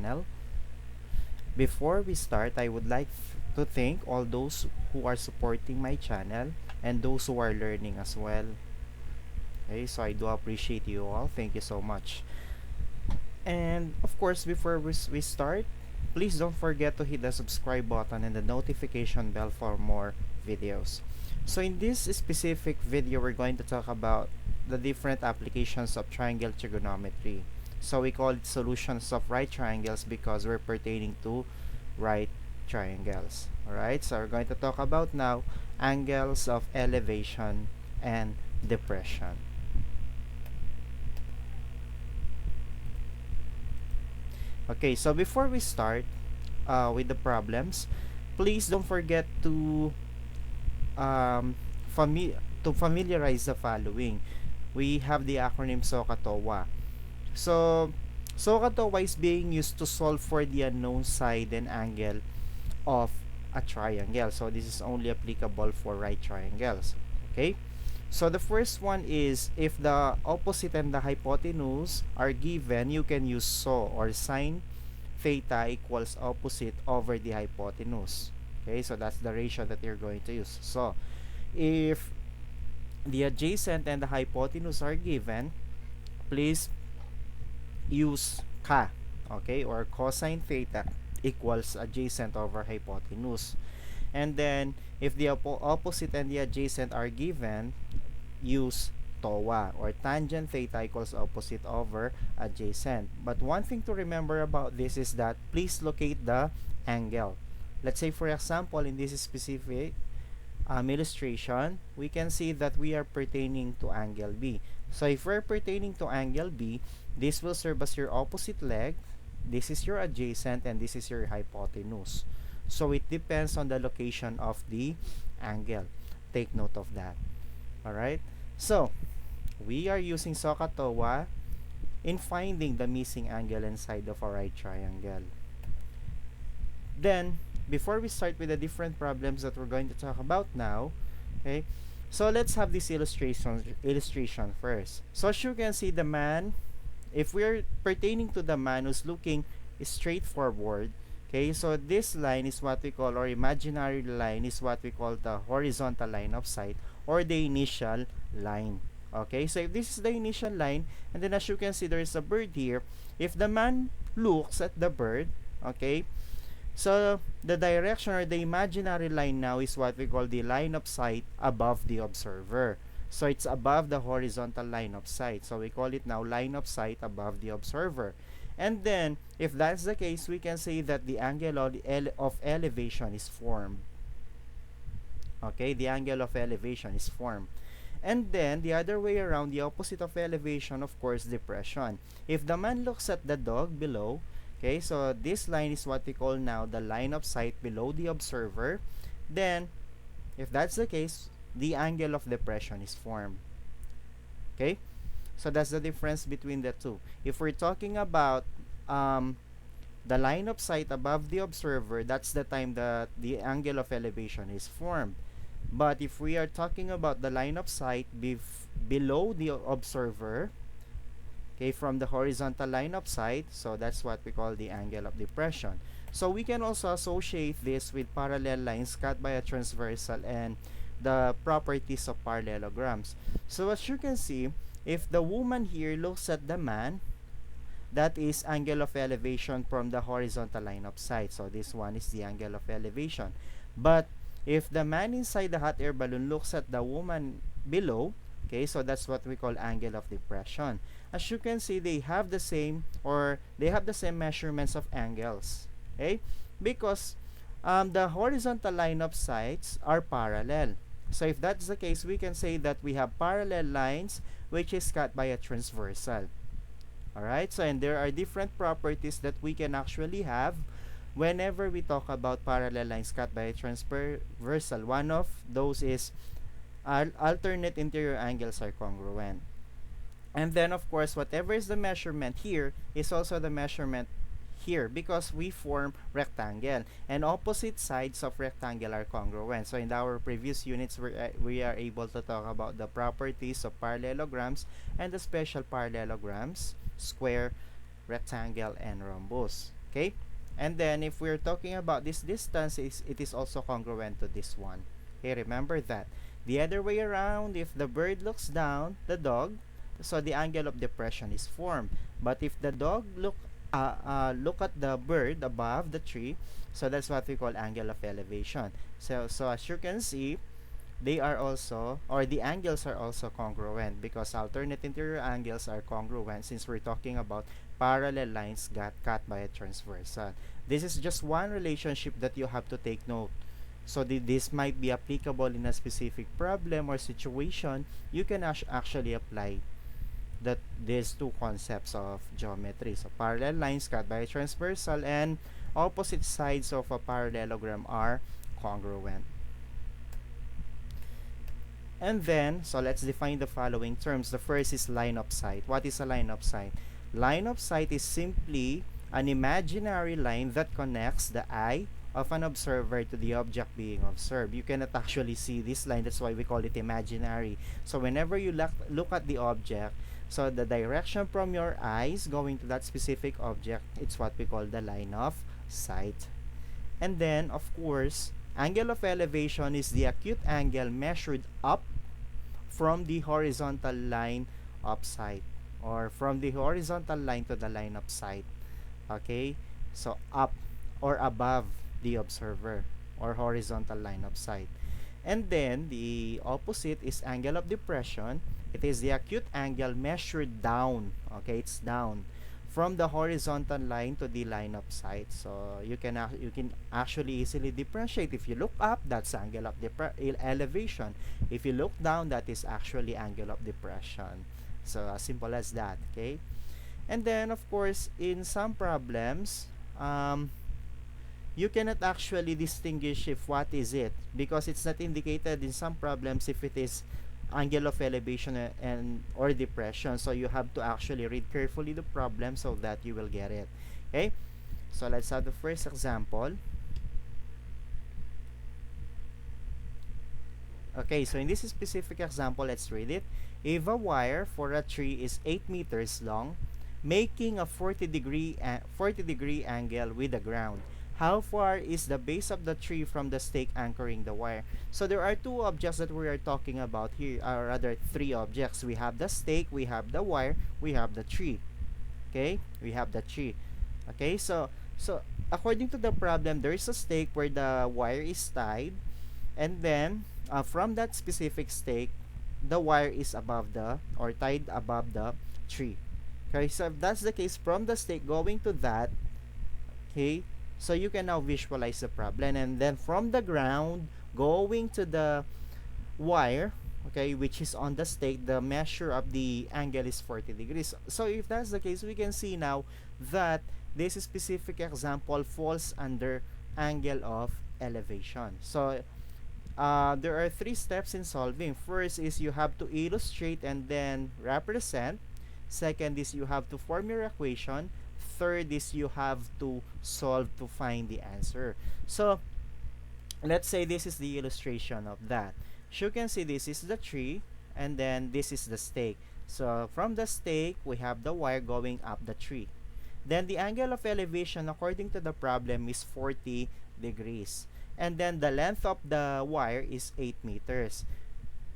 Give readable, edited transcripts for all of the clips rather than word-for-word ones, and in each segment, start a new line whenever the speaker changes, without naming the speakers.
channel. Before we start, I would like to thank all those who are supporting my channel and those who are learning as well. Okay, so I do appreciate you all. Thank you so much. And of course, before we start, please don't forget to hit the subscribe button and the notification bell for more videos. So in this specific video, we're going to talk about the different applications of triangle trigonometry. So we call it solutions of right triangles because we're pertaining to right triangles. Alright, so we're going to talk about now angles of elevation and depression. Okay, so before we start with the problems, please don't forget to familiarize the following. We have the acronym SOHCAHTOA. So, SOHCAHTOA is being used to solve for the unknown side and angle of a triangle. So, this is only applicable for right triangles. Okay? So, the first one is if the opposite and the hypotenuse are given, you can use SO or sine theta equals opposite over the hypotenuse. Okay? So, that's the ratio that you're going to use. So, if the adjacent and the hypotenuse are given, please use ka, okay, or cosine theta equals adjacent over hypotenuse. And then if the opposite and the adjacent are given, use TOA or tangent theta equals opposite over adjacent. But one thing to remember about this is that please locate the angle. Let's say for example in this specific illustration, we can see that we are pertaining to angle B. So if we're pertaining to angle B, this will serve as your opposite leg, this is your adjacent, and this is your hypotenuse. So it depends on the location of the angle. Take note of that. Alright? So, we are using SOHCAHTOA in finding the missing angle and side of a right triangle. Then, before we start with the different problems that we're going to talk about now, okay, so let's have this illustration first. So as you can see, the man, if we're pertaining to the man who's looking straight forward, okay, so this line is what we call, or imaginary line is what we call the horizontal line of sight or the initial line. Okay, so if this is the initial line, and then as you can see, there is a bird here. If the man looks at the bird, okay, so the direction or the imaginary line now is what we call the line of sight above the observer. So it's above the horizontal line of sight. So we call it now line of sight above the observer. And then, if that's the case, we can say that the angle of elevation is formed. Okay, the angle of elevation is formed. And then, the other way around, the opposite of elevation, of course, depression. If the man looks at the dog below, okay, so this line is what we call now the line of sight below the observer. Then, if that's the case, the angle of depression is formed. Okay, so that's the difference between the two. If we're talking about the line of sight above the observer, that's the time that the angle of elevation is formed. But if we are talking about the line of sight below the observer, okay, from the horizontal line of sight, so that's what we call the angle of depression. So we can also associate this with parallel lines cut by a transversal and the properties of parallelograms. So as you can see, if the woman here looks at the man, that is angle of elevation from the horizontal line of sight. So this one is the angle of elevation. But if the man inside the hot air balloon looks at the woman below, okay, so that's what we call angle of depression. As you can see, they have the same measurements of angles, okay, because the horizontal line of sights are parallel. So if that's the case, we can say that we have parallel lines which is cut by a transversal. Alright, so and there are different properties that we can actually have whenever we talk about parallel lines cut by a transversal. One of those is alternate interior angles are congruent. And then of course, whatever is the measurement here is also the measurement here because we form rectangle and opposite sides of rectangle are congruent. So in our previous units, we are able to talk about the properties of parallelograms and the special parallelograms, square, rectangle, and rhombus. Okay, and then if we're talking about this distance, it is also congruent to this one. Okay, remember that. The other way around, if the bird looks down, the dog, so the angle of depression is formed. But if the dog look at the bird above the tree, so that's what we call angle of elevation. So as you can see, they are also, or the angles are also congruent, because alternate interior angles are congruent since we're talking about parallel lines got cut by a transversal. This is just one relationship that you have to take note. So this might be applicable in a specific problem or situation. You can actually apply that these two concepts of geometry. So parallel lines cut by a transversal and opposite sides of a parallelogram are congruent. And then, so let's define the following terms. The first is line of sight. What is a line of sight? Line of sight is simply an imaginary line that connects the eye of an observer to the object being observed. You cannot actually see this line, that's why we call it imaginary. So whenever you look at the object, so the direction from your eyes going to that specific object, it's what we call the line of sight. And then, of course, angle of elevation is the acute angle measured up from the horizontal line of sight, or from the horizontal line to the line of sight. Okay, so up or above the observer, or horizontal line of sight. And then the opposite is angle of depression. It is the acute angle measured down. Okay, it's down from the horizontal line to the line of sight. So you can actually easily differentiate. If you look up, that's angle of elevation. If you look down, that is actually angle of depression. So as simple as that. Okay, and then of course in some problems, you cannot actually distinguish if what is it, because it's not indicated in some problems if it is angle of elevation and or depression. So you have to actually read carefully the problem so that you will get it. Okay, so let's have the first example. Okay, so in this specific example, let's read it. If a wire for a tree is 8 meters long, making a 40-degree angle with the ground, how far is the base of the tree from the stake anchoring the wire? So there are two objects that we are talking about here, or rather three objects. We have the stake, we have the wire, we have the tree. Okay, we have the tree. Okay, so according to the problem, there is a stake where the wire is tied, and then from that specific stake, the wire is above the, or tied above the tree. Okay, so if that's the case, from the stake going to that, okay, so you can now visualize the problem. And then from the ground going to the wire, okay, which is on the stake, the measure of the angle is 40 degrees. So if that's the case, we can see now that this specific example falls under angle of elevation. So there are three steps in solving. First is you have to illustrate and then represent. Second is you have to form your equation. Third is you have to solve to find the answer. So let's say this is the illustration of that. As you can see, this is the tree, and then this is the stake. So from the stake, we have the wire going up the tree. Then the angle of elevation according to the problem is 40 degrees. And then the length of the wire is 8 meters.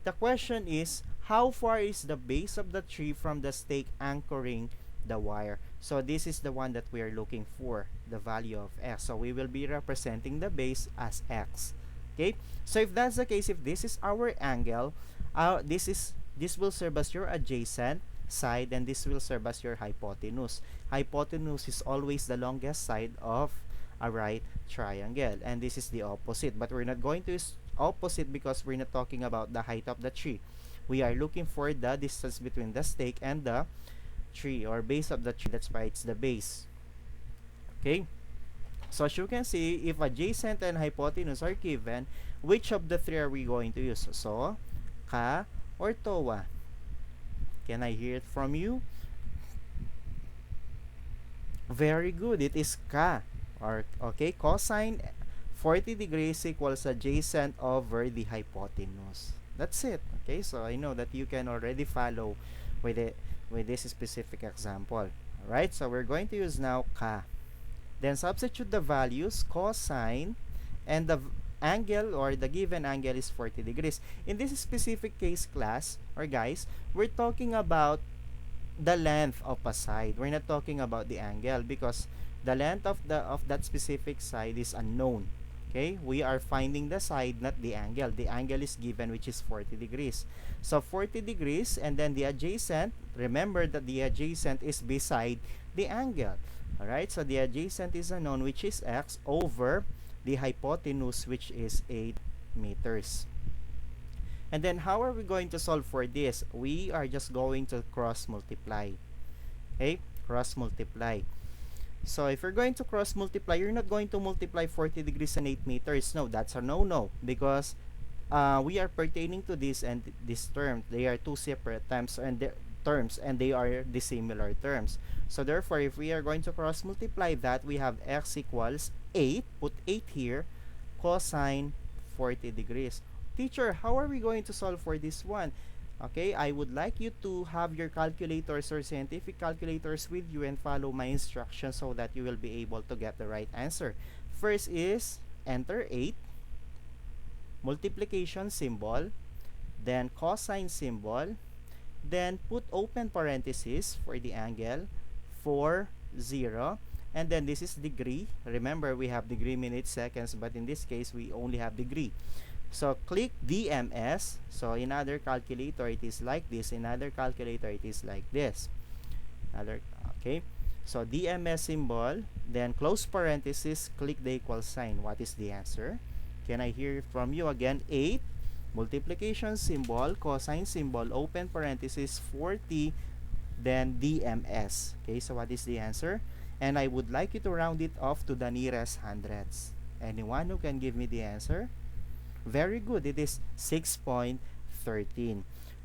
The question is, how far is the base of the tree from the stake anchoring the wire? So this is the one that we are looking for, the value of x. So we will be representing the base as x. Okay, so if that's the case, if this is our angle, this will serve as your adjacent side, and this will serve as your hypotenuse. Hypotenuse is always the longest side of a right triangle, and this is the opposite, but we're not going to use opposite because we're not talking about the height of the tree. We are looking for the distance between the stake and the tree, or base of the tree. That's why it's the base. Okay, so as you can see, if adjacent and hypotenuse are given, which of the three are we going to use? So, ka or toa? Can I hear it from you? Very good, it is ka. Or okay, cosine 40 degrees equals adjacent over the hypotenuse. That's it. Okay, so I know that you can already follow with it with this specific example. Alright, so we're going to use now ka. Then substitute the values cosine, and the angle or the given angle is 40 degrees. In this specific case, class or guys, we're talking about the length of a side. We're not talking about the angle because the length of that specific side is unknown. Okay, we are finding the side, not the angle. The angle is given, which is 40 degrees. So 40 degrees, and then the adjacent, remember that the adjacent is beside the angle. Alright, so the adjacent is unknown, which is x, over the hypotenuse, which is 8 meters. And then how are we going to solve for this? We are just going to cross multiply. Okay, cross multiply. So if you're going to cross multiply, you're not going to multiply 40 degrees and 8 meters. No, that's a no-no, because we are pertaining to this and this term. They are two separate terms, and they are dissimilar terms. So therefore, if we are going to cross multiply that, we have x equals 8, put 8 here, cosine 40 degrees. Teacher, how are we going to solve for this one? Okay, I would like you to have your calculators or scientific calculators with you and follow my instructions so that you will be able to get the right answer. First is enter 8, multiplication symbol, then cosine symbol, then put open parenthesis for the angle, 4, 0, and then this is degree. Remember, we have degree, minutes, seconds, but in this case, we only have degree. So click DMS. So in other calculator it is like this, in other calculator it is like this. Okay. So DMS symbol, then close parenthesis, click the equal sign. What is the answer? Can I hear from you again? 8, multiplication symbol, cosine symbol, open parenthesis, 40, then DMS. Okay, so what is the answer? And I would like you to round it off to the nearest hundreds. Anyone who can give me the answer? Very good. It is 6.13.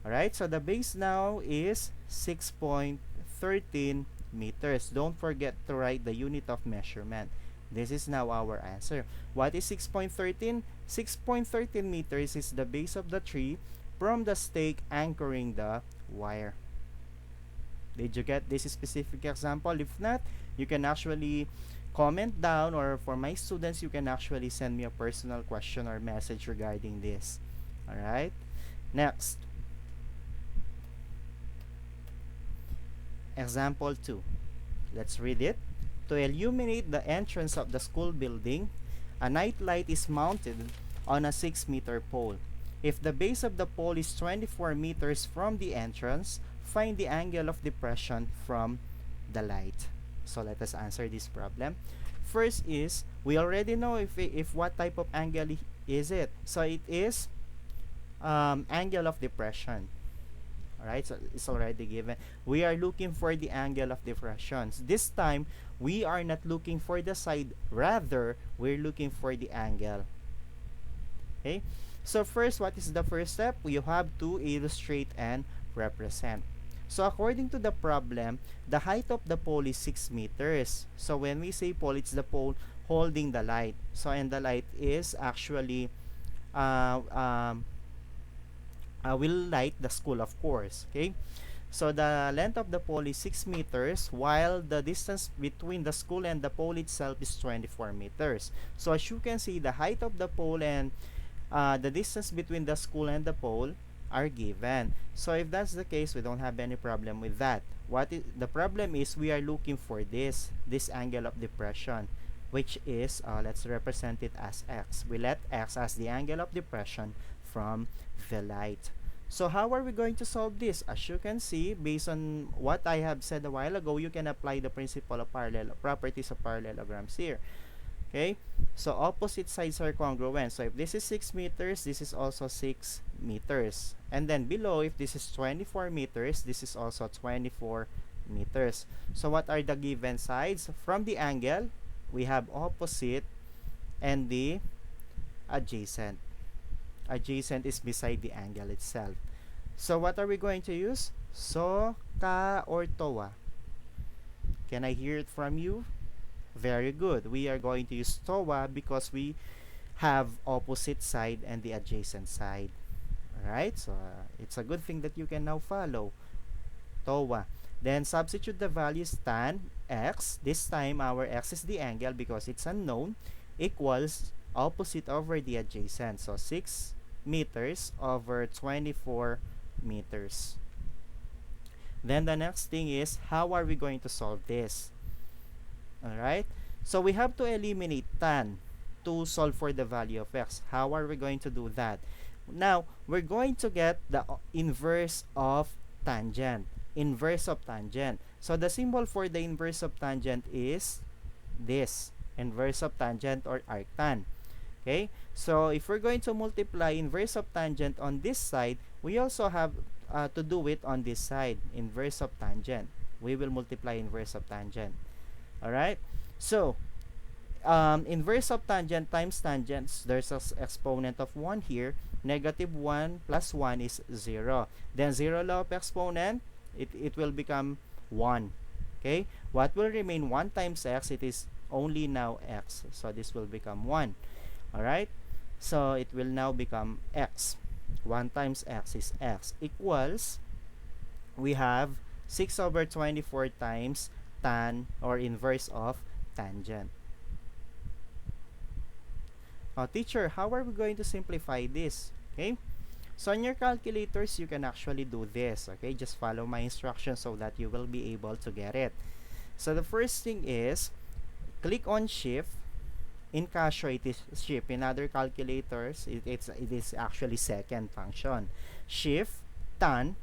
Alright, so the base now is 6.13 meters. Don't forget to write the unit of measurement. This is now our answer. What is 6.13? 6.13 meters is the base of the tree from the stake anchoring the wire. Did you get this specific example? If not, you can actually comment down, or for my students, you can actually send me a personal question or message regarding this. Alright, next, example 2. Let's read it. To illuminate the entrance of the school building, a night light is mounted on a 6-meter pole. If the base of the pole is 24 meters from the entrance, find the angle of depression from the light. So let us answer this problem. First is, we already know if what type of angle is it. So it is angle of depression. Alright, so it's already given. We are looking for the angle of depression. This time, we are not looking for the side. Rather, we're looking for the angle. Okay? So first, what is the first step? We have to illustrate and represent. So according to the problem, the height of the pole is 6 meters. So when we say pole, it's the pole holding the light. So and the light is actually will light the school, of course. Okay. So the length of the pole is 6 meters, while the distance between the school and the pole itself is 24 meters. So as you can see, the height of the pole and the distance between the school and the pole are given. So if that's the case, we don't have any problem with that. What is the problem is, we are looking for this angle of depression, which is let's represent it as x. We let x as the angle of depression from the light. So how are we going to solve this? As you can see, based on what I have said a while ago, you can apply the principle of properties of parallelograms here. Okay, so opposite sides are congruent. So if this is 6 meters, this is also 6 meters. And then below, if this is 24 meters, this is also 24 meters. So what are the given sides? From the angle, we have opposite and the adjacent. Adjacent is beside the angle itself. So what are we going to use? So, ka, or toa? Can I hear it from you? Very good. We are going to use TOA because we have opposite side and the adjacent side. Alright, so it's a good thing that you can now follow TOA. Then substitute the values tan x, this time our x is the angle because it's unknown, equals opposite over the adjacent. So 6 meters over 24 meters. Then the next thing is, how are we going to solve this? Alright? So we have to eliminate tan to solve for the value of x. How are we going to do that? Now, we're going to get the inverse of tangent. Inverse of tangent. So the symbol for the inverse of tangent is this. Inverse of tangent or arctan. Okay? So if we're going to multiply inverse of tangent on this side, we also have to do it on this side. Inverse of tangent. We will multiply inverse of tangent. Alright? So, inverse of tangent times tangents, there's an exponent of 1 here. Negative 1 plus 1 is 0. Then 0 law of exponent, it will become 1. Okay? What will remain? 1 times x, it is only now x. So this will become 1. Alright? So it will now become x. 1 times x is x equals, we have 6 over 24 times tan or inverse of tangent. Now, teacher, how are we going to simplify this? Okay? So, on your calculators, you can actually do this. Okay? Just follow my instructions so that you will be able to get it. So, the first thing is, click on shift. In Casio, it is shift. In other calculators, it is actually second function. Shift, tan,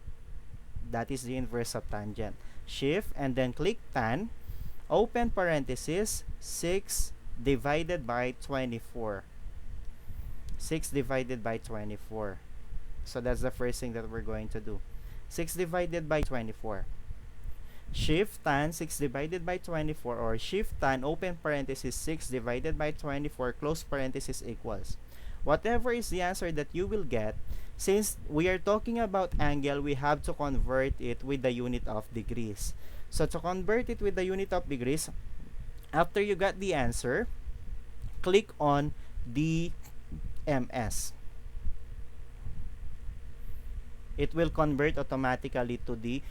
that is the inverse of tangent. Shift, and then click tan, open parenthesis, 6 divided by 24. 6 divided by 24. So that's the first thing that we're going to do. 6 divided by 24. Shift tan 6 divided by 24, or shift tan open parenthesis 6 divided by 24 close parenthesis equals. Whatever is the answer that you will get, since we are talking about angle, we have to convert it with the unit of degrees. So to convert it with the unit of degrees, after you got the answer, click on DMS. It will convert automatically to the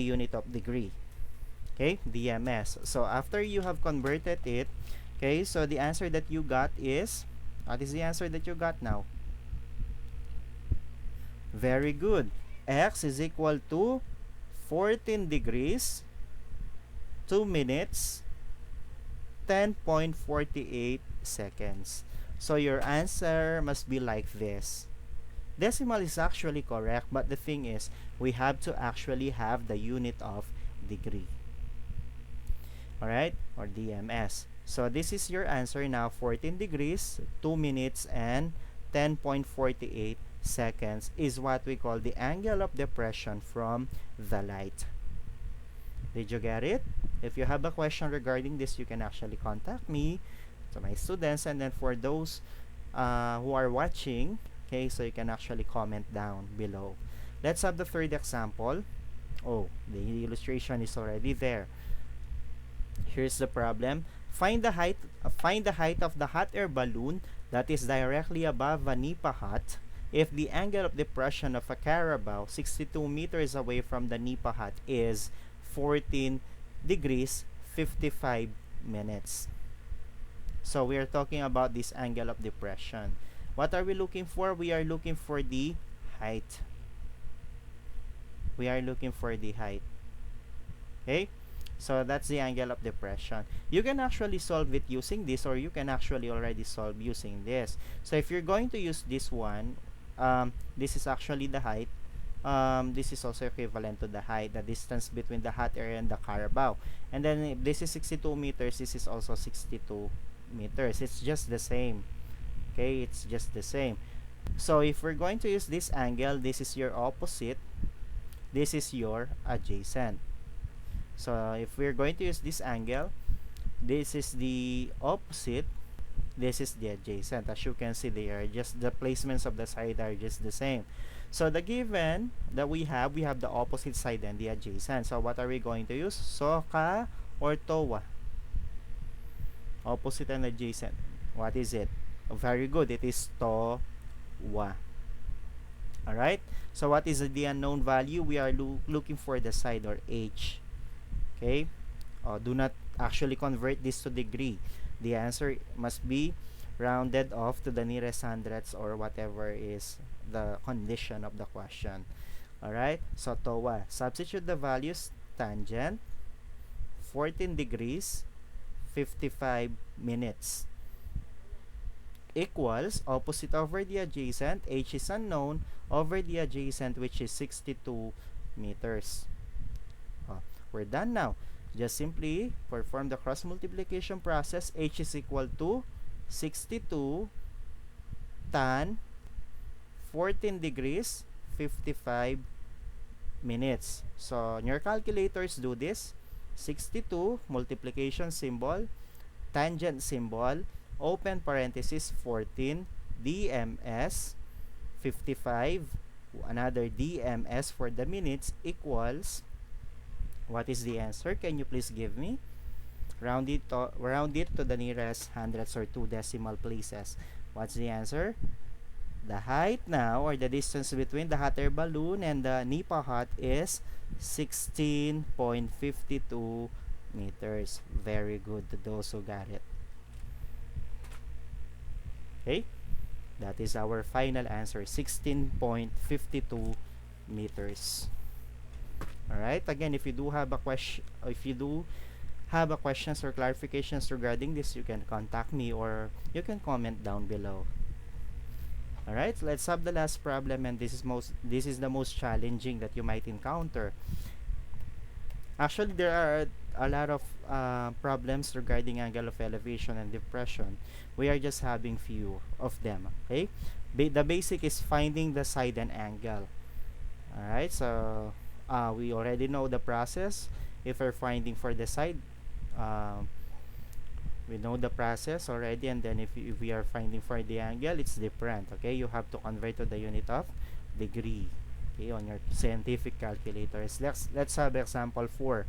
unit of degree. Okay, DMS. So after you have converted it, okay, so the answer that you got is, what is the answer that you got now? Very good. X is equal to 14 degrees, 2 minutes, 10.48 seconds. So your answer must be like this. Decimal is actually correct, but the thing is, we have to actually have the unit of degree. Alright, or DMS. So this is your answer now, 14 degrees, 2 minutes, and 10.48 seconds is what we call the angle of depression from the light. Did you get it? If you have a question regarding this, you can actually contact me, to my students, and then for those who are watching, okay, so you can actually comment down below. Let's have the third example. Oh, the illustration is already there. Here's the problem. Find the height of the hot air balloon that is directly above a nipa hut if the angle of depression of a carabao 62 meters away from the nipa hut is 14 degrees 55 minutes. So we are talking about this angle of depression. What are we looking for? We are looking for the height. We are looking for the height. Okay? So that's the angle of depression. You can actually solve it using this, or you can actually already solve using this. So if you're going to use this one, this is actually the height. This is also equivalent to the height, the distance between the hot air and the carabao. And then if this is 62 meters, this is also 62 meters. It's just the same. Okay, it's just the same. So if we're going to use this angle, this is your opposite, this is your adjacent. So if we're going to use this angle, this is the opposite, this is the adjacent. As you can see, they are just, the placements of the side are just the same. So the given that we have the opposite side and the adjacent. So what are we going to use? Soka or towa? Opposite and adjacent. What is it? Very good. It is towa. Alright? So what is the unknown value? We are looking for the side, or h. Okay? Do not actually convert this to degree. The answer must be rounded off to the nearest hundredths or whatever is the condition of the question. Alright, so TOA. Substitute the values tangent, 14 degrees, 55 minutes. Equals opposite over the adjacent, h is unknown, over the adjacent which is 62 meters. We're done now. Just simply perform the cross multiplication process. H is equal to 62 tan 14 degrees 55 minutes. So on your calculators, do this. 62 multiplication symbol, tangent symbol, open parenthesis 14 DMS 55, another DMS for the minutes, equals, what is the answer? Can you please give me? Round it to the nearest hundredths or 2 decimal places. What's the answer? The height now, or the distance between the hot air balloon and the nipa hut, is 16.52 meters. Very good to those who got it. Okay, that is our final answer, 16.52 meters. Alright, again, if you do have a question, questions or clarifications regarding this, you can contact me or you can comment down below. Alright, let's have the last problem, and this is the most challenging that you might encounter. Actually, there are a lot of problems regarding angle of elevation and depression. We are just having few of them. Okay, the basic is finding the side and angle. Alright, so we already know the process. If we're finding for the side, we know the process already, and then if we are finding for the angle, it's different. Okay, you have to convert to the unit of degree, okay, on your scientific calculators. Let's have example 4.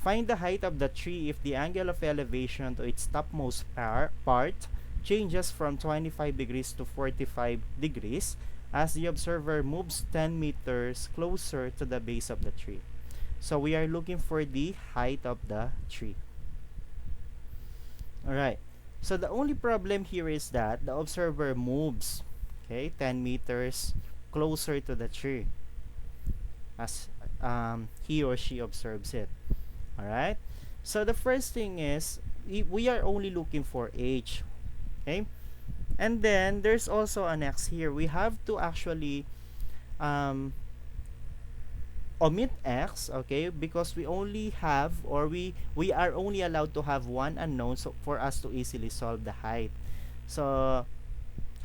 Find the height of the tree if the angle of elevation to its topmost part changes from 25 degrees to 45 degrees as the observer moves 10 meters closer to the base of the tree. So we are looking for the height of the tree. Alright, so the only problem here is that the observer moves, okay, 10 meters closer to the tree as he or she observes it. Alright, so the first thing is we are only looking for h, okay, and then there's also an x here. We have to actually omit x, okay, because we only have, or we are only allowed to have one unknown, so for us to easily solve the height. So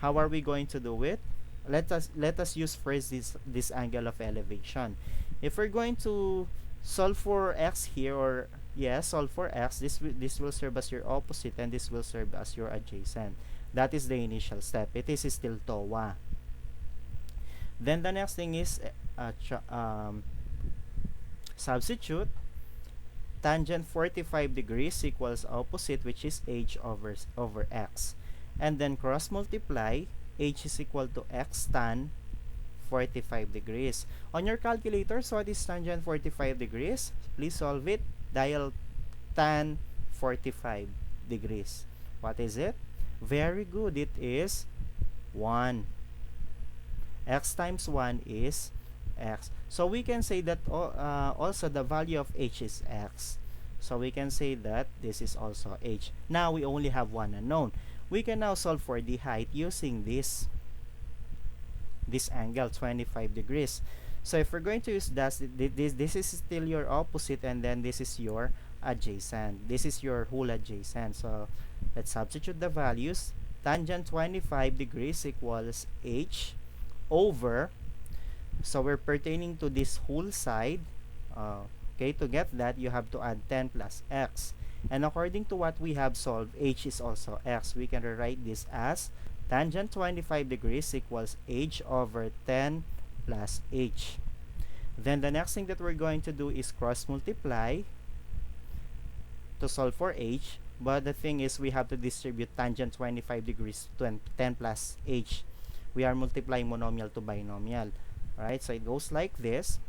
how are we going to do it? Let us use first this angle of elevation. If we're going to solve for x here, or yes, solve for x, this will serve as your opposite, and this will serve as your adjacent. That is the initial step. It is still TOA. Then the next thing is substitute tangent 45 degrees equals opposite, which is h over x, and then cross multiply. H is equal to x tan 45 degrees. On your calculator, so what is tangent 45 degrees? Please solve it. Dial tan 45 degrees. What is it? Very good. It is 1. X times 1 is x. So we can say that also the value of h is x. So we can say that this is also h. Now we only have one unknown. We can now solve for the height using this angle 25 degrees. So if we're going to use that, this is still your opposite, and then this is your adjacent. This is your whole adjacent. So let's substitute the values. Tangent 25 degrees equals h over, so we're pertaining to this whole side. Okay, to get that, you have to add 10 plus x. And according to what we have solved, h is also x. We can rewrite this as tangent 25 degrees equals h over 10 plus h. Then the next thing that we're going to do is cross multiply to solve for h. But the thing is, we have to distribute tangent 25 degrees to 10 plus h. We are multiplying monomial to binomial. Alright, so it goes like this.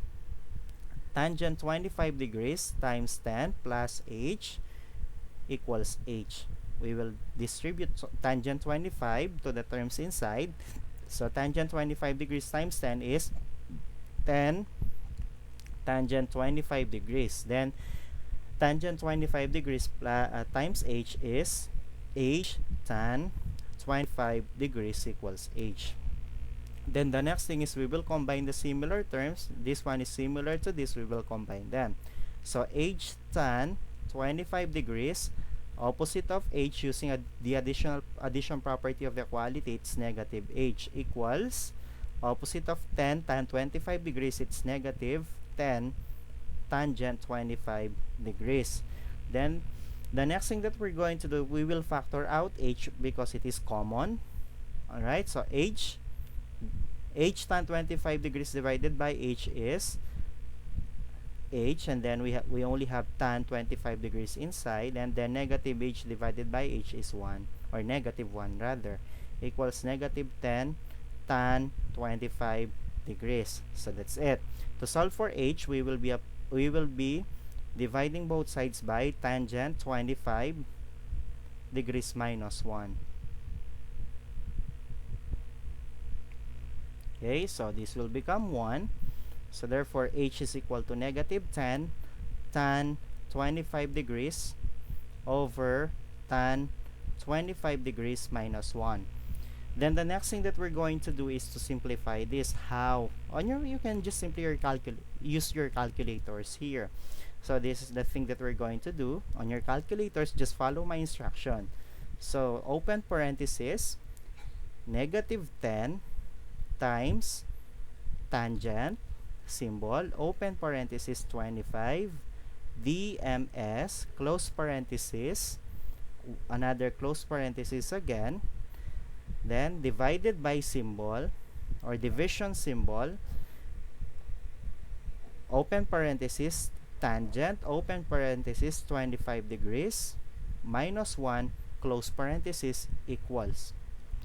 tangent 25 degrees times 10 plus h equals h. We will distribute tangent 25 to the terms inside. So tangent 25 degrees times 10 is 10 tangent 25 degrees. Then tangent 25 degrees times h is h tan 25 degrees equals h. Then the next thing is we will combine the similar terms. This one is similar to this. We will combine them. So h tan 25 degrees, opposite of h using the addition property of the equality, it's negative h equals opposite of 10 tan 25 degrees, it's negative 10 tangent 25 degrees. Then the next thing that we're going to do, we will factor out h because it is common. Alright, so h tan 25 degrees divided by h is h, and then we only have tan 25 degrees inside, and then negative h divided by h is 1, or negative 1 rather, equals negative 10 tan 25 degrees. So that's it. To solve for h, we will be dividing both sides by tangent 25 degrees minus 1. Okay, so this will become 1. So therefore h is equal to negative 10 tan 25 degrees over tan 25 degrees minus 1. Then the next thing that we're going to do is to simplify this. How? You can just simply use your calculators here. So this is the thing that we're going to do. On your calculators, just follow my instruction. So open parenthesis, negative 10 times tangent symbol, open parenthesis 25 dms, close parenthesis, another close parenthesis again, then divided by symbol or division symbol, open parenthesis tangent, open parenthesis 25 degrees minus 1, close parenthesis, equals,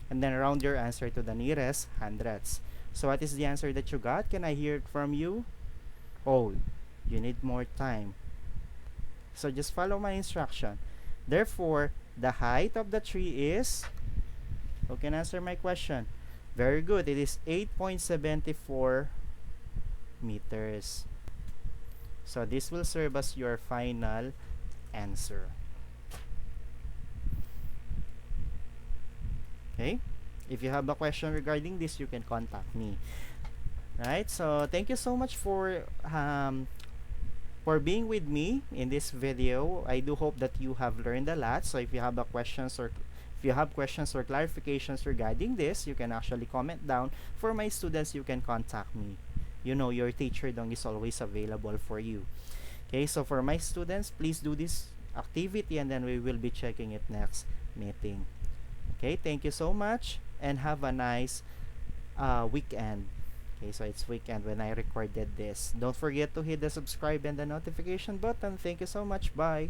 and then round your answer to the nearest hundredths. So what is the answer that you got? Can I hear it from you? Oh, you need more time. So just follow my instruction. Therefore, the height of the tree is, who can answer my question? Very good. It is 8.74 meters. So this will serve as your final answer. Okay? If you have a question regarding this, you can contact me. Right? So thank you so much for being with me in this video. I do hope that you have learned a lot. So if you have questions or clarifications regarding this, you can actually comment down. For my students, you can contact me. You know, your teacher Dong is always available for you. Okay, so for my students, please do this activity, and then we will be checking it next meeting. Okay, thank you so much, and have a nice weekend. Okay, so it's weekend when I recorded this. Don't forget to hit the subscribe and the notification button. Thank you so much. Bye.